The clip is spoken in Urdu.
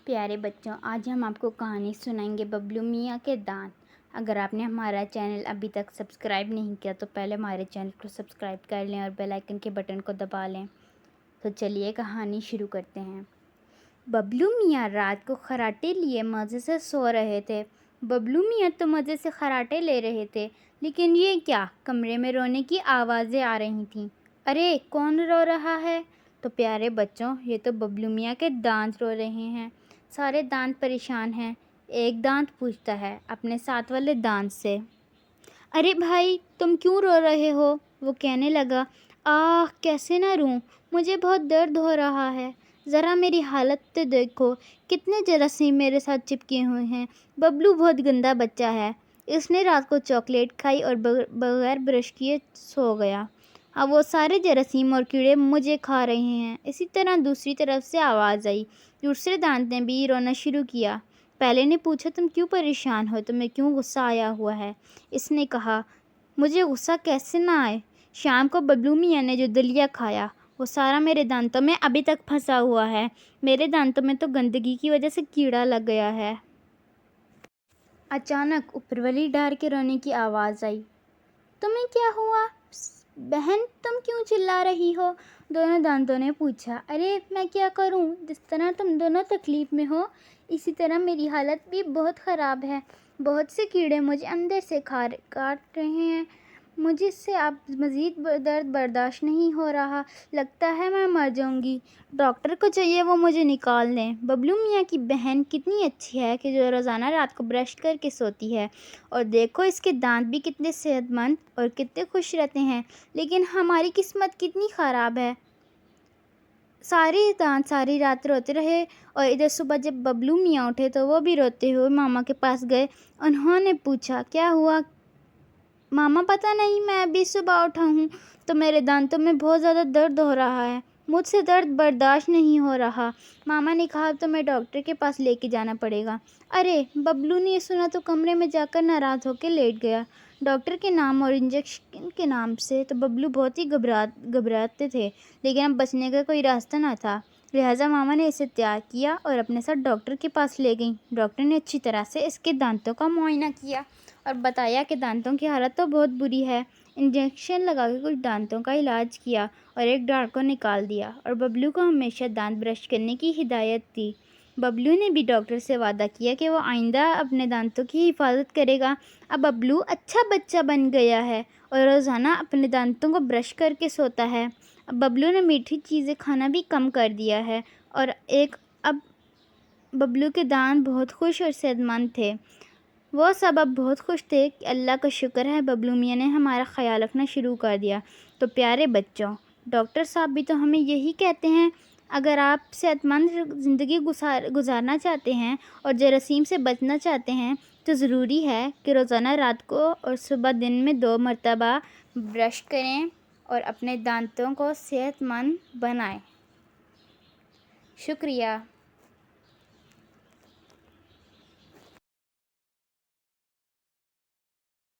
پیارے بچوں، آج ہم آپ کو کہانی سنائیں گے ببلو میاں کے دانت۔ اگر آپ نے ہمارا چینل ابھی تک سبسکرائب نہیں کیا تو پہلے ہمارے چینل کو سبسکرائب کر لیں اور بیل آئکن کے بٹن کو دبا لیں۔ تو چلیے کہانی شروع کرتے ہیں۔ ببلو میاں رات کو خراٹے لیے مزے سے سو رہے تھے۔ ببلو میاں تو مزے سے خراٹے لے رہے تھے، لیکن یہ کیا، کمرے میں رونے کی آوازیں آ رہی تھیں۔ ارے کون رو رہا ہے؟ تو پیارے بچوں، یہ تو ببلو میاں کے دانت رو رہے ہیں۔ سارے دانت پریشان ہیں۔ ایک دانت پوچھتا ہے اپنے ساتھ والے دانت سے، ارے بھائی تم کیوں رو رہے ہو؟ وہ کہنے لگا، کیسے نہ روں، مجھے بہت درد ہو رہا ہے۔ ذرا میری حالت تو دیکھو، کتنے جراثیم میرے ساتھ چپکے ہوئے ہیں۔ ببلو بہت گندا بچہ ہے، اس نے رات کو چاکلیٹ کھائی اور بغیر برش کیے سو گیا۔ اب وہ سارے جراثیم اور کیڑے مجھے کھا رہے ہیں۔ اسی طرح دوسری طرف سے آواز آئی۔ دوسرے دانت نے بھی رونا شروع کیا۔ پہلے نے پوچھا، تم کیوں پریشان ہو، تمہیں کیوں غصہ آیا ہوا ہے؟ اس نے کہا، مجھے غصہ کیسے نہ آئے، شام کو ببلو میاں نے جو دلیا کھایا وہ سارا میرے دانتوں میں ابھی تک پھنسا ہوا ہے۔ میرے دانتوں میں تو گندگی کی وجہ سے کیڑا لگ گیا ہے۔ اچانک اوپر والی ڈار کے رونے کی آواز آئی۔ تمہیں کیا ہوا بہن، تم کیوں چلا رہی ہو؟ دونوں دانتوں نے پوچھا۔ ارے میں کیا کروں، جس طرح تم دونوں تکلیف میں ہو اسی طرح میری حالت بھی بہت خراب ہے۔ بہت سے کیڑے مجھے اندر سے کاٹ رہے ہیں۔ مجھ سے اب مزید درد برداشت نہیں ہو رہا، لگتا ہے میں مر جاؤں گی۔ ڈاکٹر کو چاہیے وہ مجھے نکال دیں۔ ببلو میاں کی بہن کتنی اچھی ہے کہ جو روزانہ رات کو برش کر کے سوتی ہے، اور دیکھو اس کے دانت بھی کتنے صحت مند اور کتنے خوش رہتے ہیں، لیکن ہماری قسمت کتنی خراب ہے۔ سارے دانت ساری رات روتے رہے، اور ادھر صبح جب ببلو میاں اٹھے تو وہ بھی روتے ہوئے ماما کے پاس گئے۔ انہوں نے پوچھا، کیا ہوا ماما؟ پتہ نہیں، میں ابھی صبح اٹھا ہوں تو میرے دانتوں میں بہت زیادہ درد ہو رہا ہے، مجھ سے درد برداشت نہیں ہو رہا۔ ماما نے کہا، تو میں ڈاکٹر کے پاس لے کے جانا پڑے گا۔ ارے ببلو نے یہ سنا تو کمرے میں جا کر ناراض ہو کے لیٹ گیا۔ ڈاکٹر کے نام اور انجیکشن کے نام سے تو ببلو بہت ہی گھبراتے تھے، لیکن اب بچنے کا کوئی راستہ نہ تھا، لہٰذا ماما نے اسے تیار کیا اور اپنے ساتھ ڈاکٹر کے پاس لے گئیں۔ ڈاکٹر نے اچھی طرح سے اس کے دانتوں کا معائنہ کیا اور بتایا کہ دانتوں کی حالت تو بہت بری ہے۔ انجیکشن لگا کے کچھ دانتوں کا علاج کیا اور ایک ڈار کو نکال دیا، اور ببلو کو ہمیشہ دانت برش کرنے کی ہدایت دی۔ ببلو نے بھی ڈاکٹر سے وعدہ کیا کہ وہ آئندہ اپنے دانتوں کی حفاظت کرے گا۔ اب ببلو اچھا بچہ بن گیا ہے اور روزانہ اپنے دانتوں کو برش کر کے سوتا ہے۔ اب ببلو نے میٹھی چیزیں کھانا بھی کم کر دیا ہے، اور اب ببلو کے دانت بہت خوش اور صحت مند تھے۔ وہ سب اب بہت خوش تھے کہ اللہ کا شکر ہے ببلو میاں نے ہمارا خیال رکھنا شروع کر دیا۔ تو پیارے بچوں، ڈاکٹر صاحب بھی تو ہمیں یہی کہتے ہیں، اگر آپ صحت مند زندگی گزارنا چاہتے ہیں اور جراثیم سے بچنا چاہتے ہیں تو ضروری ہے کہ روزانہ رات کو اور صبح دن میں 2 مرتبہ برش کریں اور اپنے دانتوں کو صحت مند بنائیں۔ شکریہ۔